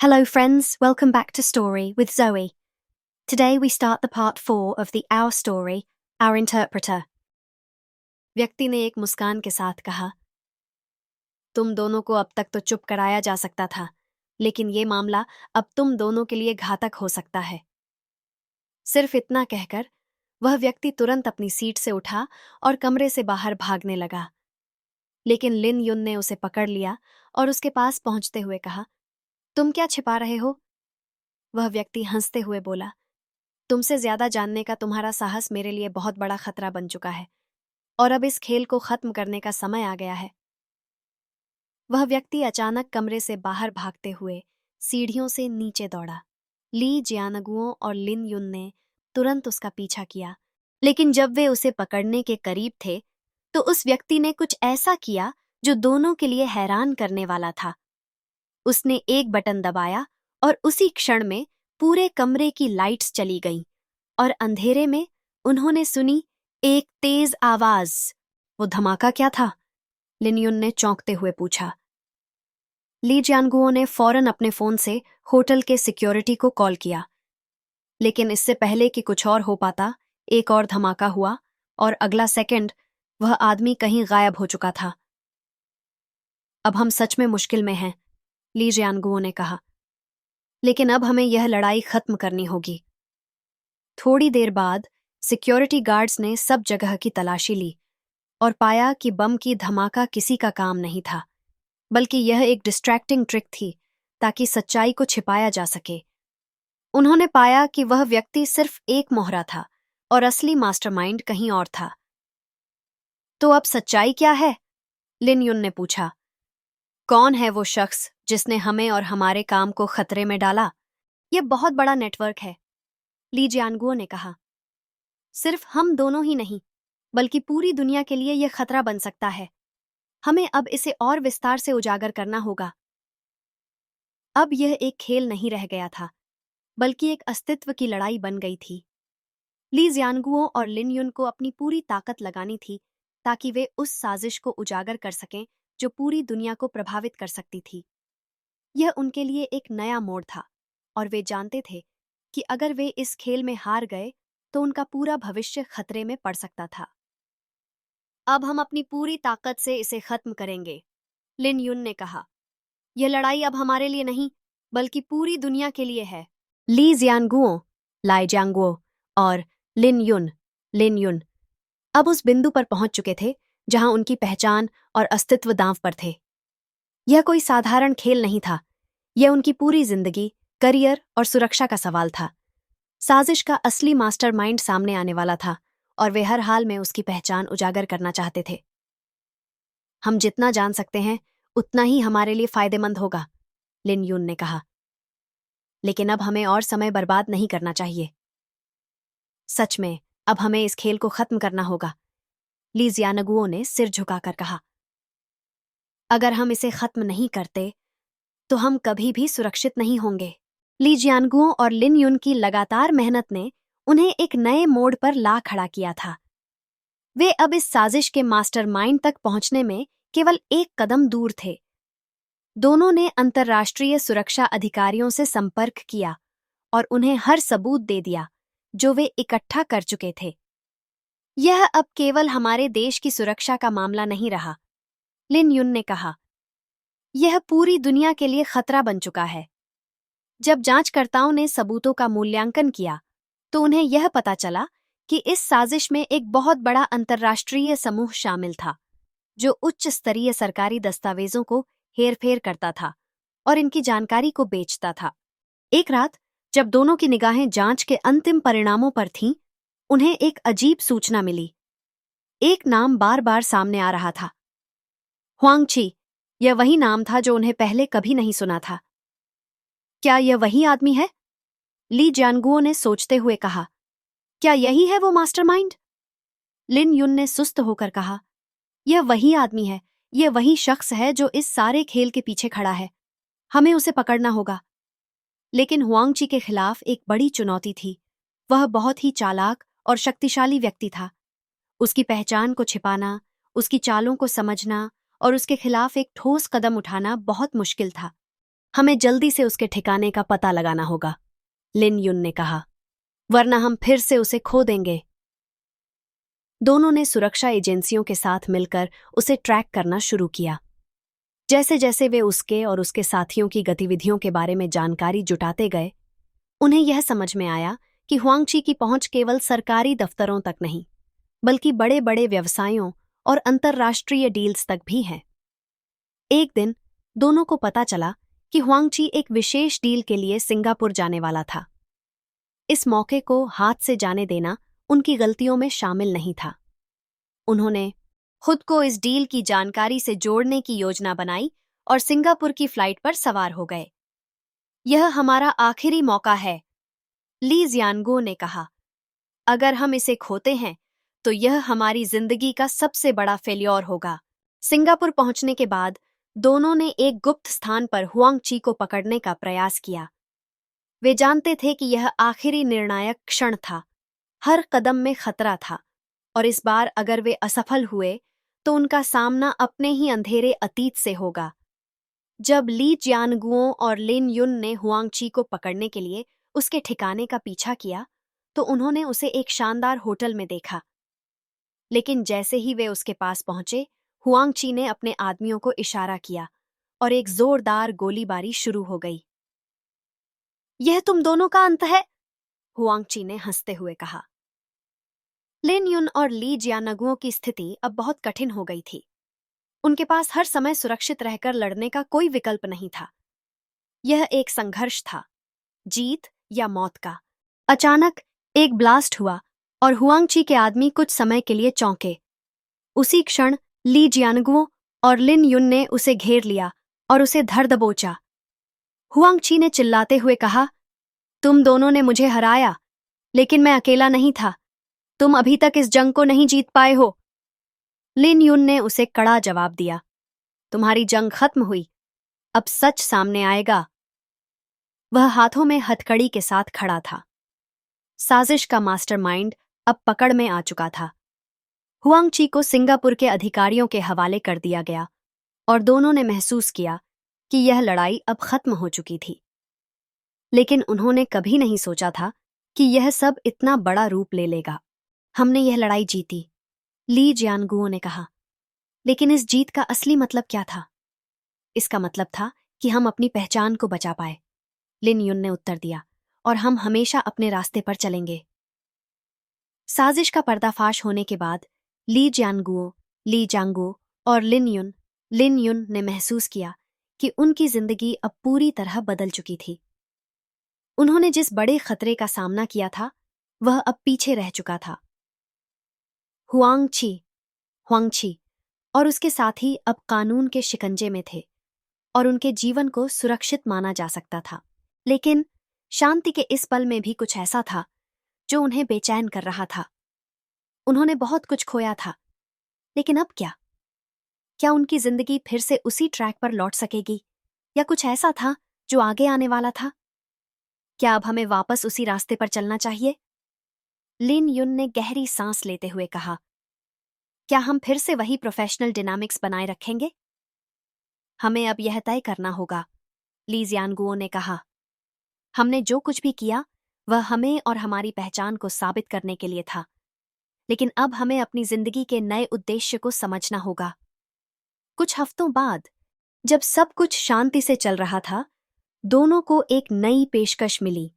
Hello, friends. Welcome back to Story with Zoe. Today we start the part 4 of the Our Story, Our Interpreter. व्यक्ति ने एक मुस्कान के साथ कहा, तुम दोनों को अब तक तो चुप कराया जा सकता था, लेकिन ये मामला अब तुम दोनों के लिए घातक हो सकता है। सिर्फ इतना कहकर वह व्यक्ति तुरंत अपनी सीट से उठा और कमरे से बाहर भागने लगा। लेकिन लिन युन ने उसे पकड़ लिया और उसके पास पहुंचते हुए कहा, तुम क्या छिपा रहे हो? वह व्यक्ति हंसते हुए बोला, तुमसे ज्यादा जानने का तुम्हारा साहस मेरे लिए बहुत बड़ा खतरा बन चुका है और अब इस खेल को खत्म करने का समय आ गया है। वह व्यक्ति अचानक कमरे से बाहर भागते हुए सीढ़ियों से नीचे दौड़ा। ली जियानगुओ और लिन युन ने तुरंत उसका पीछा किया, लेकिन जब वे उसे पकड़ने के करीब थे तो उस व्यक्ति ने कुछ ऐसा किया जो दोनों के लिए हैरान करने वाला था। उसने एक बटन दबाया और उसी क्षण में पूरे कमरे की लाइट्स चली गईं और अंधेरे में उन्होंने सुनी एक तेज आवाज। वो धमाका क्या था? लिन युन ने चौंकते हुए पूछा। ली जियानगुओ ने फौरन अपने फोन से होटल के सिक्योरिटी को कॉल किया, लेकिन इससे पहले कि कुछ और हो पाता, एक और धमाका हुआ और अगला सेकंड वह आदमी कहीं गायब हो चुका था। अब हम सच में मुश्किल में हैं, ली जियानगुओ ने कहा, लेकिन अब हमें यह लड़ाई खत्म करनी होगी। थोड़ी देर बाद सिक्योरिटी गार्ड्स ने सब जगह की तलाशी ली और पाया कि बम की धमाका किसी का काम नहीं था, बल्कि यह एक डिस्ट्रैक्टिंग ट्रिक थी ताकि सच्चाई को छिपाया जा सके। उन्होंने पाया कि वह व्यक्ति सिर्फ एक मोहरा था और असली मास्टरमाइंड कहीं और था। तो अब सच्चाई क्या है? लिन युन ने पूछा। कौन है वो शख्स जिसने हमें और हमारे काम को खतरे में डाला? यह बहुत बड़ा नेटवर्क है, ली जियानगुओ ने कहा। सिर्फ हम दोनों ही नहीं, बल्कि पूरी दुनिया के लिए यह खतरा बन सकता है। हमें अब इसे और विस्तार से उजागर करना होगा। अब यह एक खेल नहीं रह गया था, बल्कि एक अस्तित्व की लड़ाई बन गई थी। ली जियानगुओ और लिन युन को अपनी पूरी ताकत लगानी थी ताकि वे उस साजिश को उजागर कर सकें जो पूरी दुनिया को प्रभावित कर सकती थी। यह उनके लिए एक नया मोड़ था और वे जानते थे कि अगर वे इस खेल में हार गए तो उनका पूरा भविष्य खतरे में पड़ सकता था। अब हम अपनी पूरी ताकत से इसे खत्म करेंगे, लिन युन ने कहा। यह लड़ाई अब हमारे लिए नहीं, बल्कि पूरी दुनिया के लिए है। ली जियानगुओ, लाई जियांगुओ और लिन युन अब उस बिंदु पर पहुंच चुके थे जहां उनकी पहचान और अस्तित्व दांव पर थे। यह कोई साधारण खेल नहीं था, यह उनकी पूरी जिंदगी, करियर और सुरक्षा का सवाल था। साजिश का असली मास्टरमाइंड सामने आने वाला था और वे हर हाल में उसकी पहचान उजागर करना चाहते थे। हम जितना जान सकते हैं उतना ही हमारे लिए फायदेमंद होगा, लिन युन ने कहा। लेकिन अब हमें और समय बर्बाद नहीं करना चाहिए। सच में अब हमें इस खेल को खत्म करना होगा, ली जियानगुओ ने सिर झुकाकर कहा। अगर हम इसे खत्म नहीं करते तो हम कभी भी सुरक्षित नहीं होंगे। ली जियानगुओ और लिन युन की लगातार मेहनत ने उन्हें एक नए मोड़ पर ला खड़ा किया था। वे अब इस साजिश के मास्टरमाइंड तक पहुंचने में केवल एक कदम दूर थे। दोनों ने अंतर्राष्ट्रीय सुरक्षा अधिकारियों से संपर्क किया और उन्हें हर सबूत दे दिया जो वे इकट्ठा कर चुके थे। यह अब केवल हमारे देश की सुरक्षा का मामला नहीं रहा, लिन युन ने कहा। यह पूरी दुनिया के लिए खतरा बन चुका है। जब जांचकर्ताओं ने सबूतों का मूल्यांकन किया तो उन्हें यह पता चला कि इस साजिश में एक बहुत बड़ा अंतर्राष्ट्रीय समूह शामिल था जो उच्च स्तरीय सरकारी दस्तावेजों को हेरफेर करता था और इनकी जानकारी को बेचता था। एक रात जब दोनों की निगाहें जांच के अंतिम परिणामों पर थीं, उन्हें एक अजीब सूचना मिली। एक नाम बार बार सामने आ रहा था, हुआंगची। यह वही नाम था जो उन्हें पहले कभी नहीं सुना था। क्या यह वही आदमी है? ली जियानगुओ ने सोचते हुए कहा। क्या यही है वो मास्टरमाइंड? लिन युन ने सुस्त होकर कहा, यह वही आदमी है, यह वही शख्स है जो इस सारे खेल के पीछे खड़ा है। हमें उसे पकड़ना होगा। लेकिन हुआंगची के खिलाफ एक बड़ी चुनौती थी। वह बहुत ही चालाक और शक्तिशाली व्यक्ति था। उसकी पहचान को छिपाना, उसकी चालों को समझना और उसके खिलाफ एक ठोस कदम उठाना बहुत मुश्किल था। हमें जल्दी से उसके ठिकाने का पता लगाना होगा, लिन युन ने कहा, वरना हम फिर से उसे खो देंगे। दोनों ने सुरक्षा एजेंसियों के साथ मिलकर उसे ट्रैक करना शुरू किया। जैसे जैसे वे उसके और उसके साथियों की गतिविधियों के बारे में जानकारी जुटाते गए, उन्हें यह समझ में आया कि हुआंगची की पहुंच केवल सरकारी दफ्तरों तक नहीं, बल्कि बड़े बड़े व्यवसायों और अंतर्राष्ट्रीय डील्स तक भी है। एक दिन दोनों को पता चला कि हुआंगची एक विशेष डील के लिए सिंगापुर जाने वाला था। इस मौके को हाथ से जाने देना उनकी गलतियों में शामिल नहीं था। उन्होंने खुद को इस डील की जानकारी से जोड़ने की योजना बनाई और सिंगापुर की फ्लाइट पर सवार हो गए। यह हमारा आखिरी मौका है, ली जियानगो ने कहा। अगर हम इसे खोते हैं तो यह हमारी जिंदगी का सबसे बड़ा फेल्योर होगा। सिंगापुर पहुंचने के बाद दोनों ने एक गुप्त स्थान पर हुआंगची को पकड़ने का प्रयास किया। वे जानते थे कि यह आखिरी निर्णायक क्षण था, हर कदम में खतरा था, और इस बार अगर वे असफल हुए तो उनका सामना अपने ही अंधेरे अतीत से होगा। जब ली जियानगुओ और लिन युन ने हुआंगची को पकड़ने के लिए उसके ठिकाने का पीछा किया तो उन्होंने उसे एक शानदार होटल में देखा। लेकिन जैसे ही वे उसके पास पहुंचे, हुआंगची ने अपने आदमियों को इशारा किया और एक जोरदार गोलीबारी शुरू हो गई। यह तुम दोनों का अंत है, हुआंगची ने हंसते हुए कहा। लिन युन और ली जियानगुओ की स्थिति अब बहुत कठिन हो गई थी। उनके पास हर समय सुरक्षित रहकर लड़ने का कोई विकल्प नहीं था। यह एक संघर्ष था, जीत या मौत का। अचानक एक ब्लास्ट हुआ और हुआंगची के आदमी कुछ समय के लिए चौंके। उसी क्षण ली जियानगुओ और लिन युन ने उसे घेर लिया और उसे धर दबोचा। हुआंगची ने चिल्लाते हुए कहा, तुम दोनों ने मुझे हराया, लेकिन मैं अकेला नहीं था। तुम अभी तक इस जंग को नहीं जीत पाए हो। लिन युन ने उसे कड़ा जवाब दिया, तुम्हारी जंग खत्म हुई, अब सच सामने आएगा। वह हाथों में हथकड़ी के साथ खड़ा था। साजिश का मास्टरमाइंड अब पकड़ में आ चुका था। हुआंगची को सिंगापुर के अधिकारियों के हवाले कर दिया गया और दोनों ने महसूस किया कि यह लड़ाई अब खत्म हो चुकी थी। लेकिन उन्होंने कभी नहीं सोचा था कि यह सब इतना बड़ा रूप ले लेगा। हमने यह लड़ाई जीती, ली जियानगुओ ने कहा। लेकिन इस जीत का असली मतलब क्या था? इसका मतलब था कि हम अपनी पहचान को बचा पाए, लिन युन ने उत्तर दिया, और हम हमेशा अपने रास्ते पर चलेंगे। साजिश का पर्दाफाश होने के बाद ली जियानगुओ, ली जांगो और लिन युन ने महसूस किया कि उनकी जिंदगी अब पूरी तरह बदल चुकी थी। उन्होंने जिस बड़े खतरे का सामना किया था वह अब पीछे रह चुका था। हुआंगची और उसके साथी अब कानून के शिकंजे में थे और उनके जीवन को सुरक्षित माना जा सकता था। लेकिन शांति के इस पल में भी कुछ ऐसा था जो उन्हें बेचैन कर रहा था। उन्होंने बहुत कुछ खोया था, लेकिन अब क्या? क्या उनकी जिंदगी फिर से उसी ट्रैक पर लौट सकेगी, या कुछ ऐसा था जो आगे आने वाला था? क्या अब हमें वापस उसी रास्ते पर चलना चाहिए? लिन युन ने गहरी सांस लेते हुए कहा, क्या हम फिर से वही प्रोफेशनल डिनामिक्स बनाए रखेंगे? हमें अब यह तय करना होगा, ली जियानगुओ ने कहा। हमने जो कुछ भी किया वह हमें और हमारी पहचान को साबित करने के लिए था, लेकिन अब हमें अपनी जिंदगी के नए उद्देश्य को समझना होगा। कुछ हफ्तों बाद, जब सब कुछ शांति से चल रहा था, दोनों को एक नई पेशकश मिली।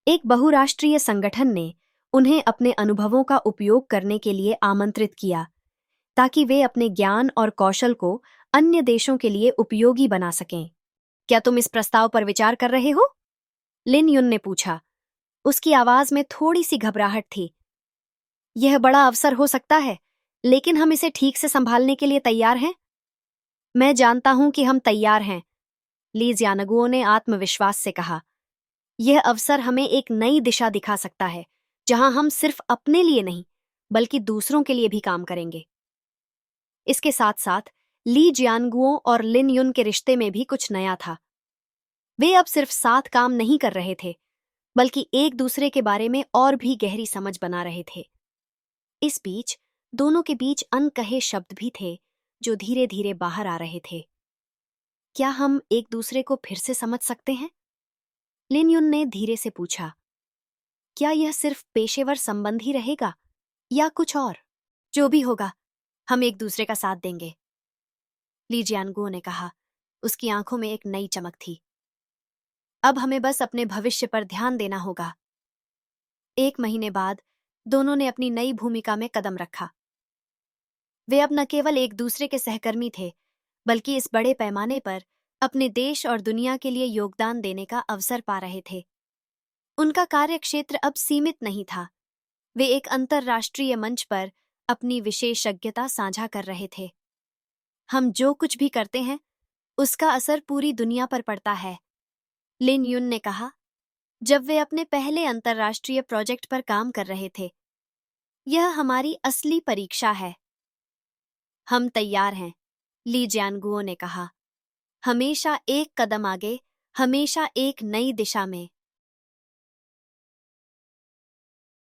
एक बहुराष्ट्रीय संगठन ने उन्हें अपने अनुभवों का उपयोग करने के लिए आमंत्रित किया, ताकि वे अपने ज्ञान और कौशल को अन्य देशों के लिए उपयोगी बना सकें। क्या तुम इस प्रस्ताव पर विचार कर रहे हो? लिन युन ने पूछा। उसकी आवाज में थोड़ी सी घबराहट थी। यह बड़ा अवसर हो सकता है, लेकिन हम इसे ठीक से संभालने के लिए तैयार हैं। मैं जानता हूं कि हम तैयार हैं, ली जियानगुओ ने आत्मविश्वास से कहा। यह अवसर हमें एक नई दिशा दिखा सकता है, जहां हम सिर्फ अपने लिए नहीं, बल्कि दूसरों के लिए भी काम करेंगे। इसके साथ साथ ली जियानगुओ और लिन युन के रिश्ते में भी कुछ नया था। वे अब सिर्फ साथ काम नहीं कर रहे थे, बल्कि एक दूसरे के बारे में और भी गहरी समझ बना रहे थे। इस बीच दोनों के बीच अनकहे शब्द भी थे जो धीरे धीरे बाहर आ रहे थे। क्या हम एक दूसरे को फिर से समझ सकते हैं? लिन युन ने धीरे से पूछा। क्या यह सिर्फ पेशेवर संबंध ही रहेगा या कुछ और? जो भी होगा, हम एक दूसरे का साथ देंगे, ली जियानगुओ ने कहा। उसकी आंखों में एक नई चमक थी। अब हमें बस अपने भविष्य पर ध्यान देना होगा। 1 महीने बाद दोनों ने अपनी नई भूमिका में कदम रखा। वे अब न केवल एक दूसरे के सहकर्मी थे, बल्कि इस बड़े पैमाने पर अपने देश और दुनिया के लिए योगदान देने का अवसर पा रहे थे। उनका कार्यक्षेत्र अब सीमित नहीं था। वे एक अंतर्राष्ट्रीय मंच पर अपनी विशेषज्ञता साझा कर रहे थे। हम जो कुछ भी करते हैं, उसका असर पूरी दुनिया पर पड़ता है, लिन युन ने कहा, जब वे अपने पहले अंतर्राष्ट्रीय प्रोजेक्ट पर काम कर रहे थे। यह हमारी असली परीक्षा है। हम तैयार हैं, ली जियानगुओ ने कहा। हमेशा एक कदम आगे, हमेशा एक नई दिशा में।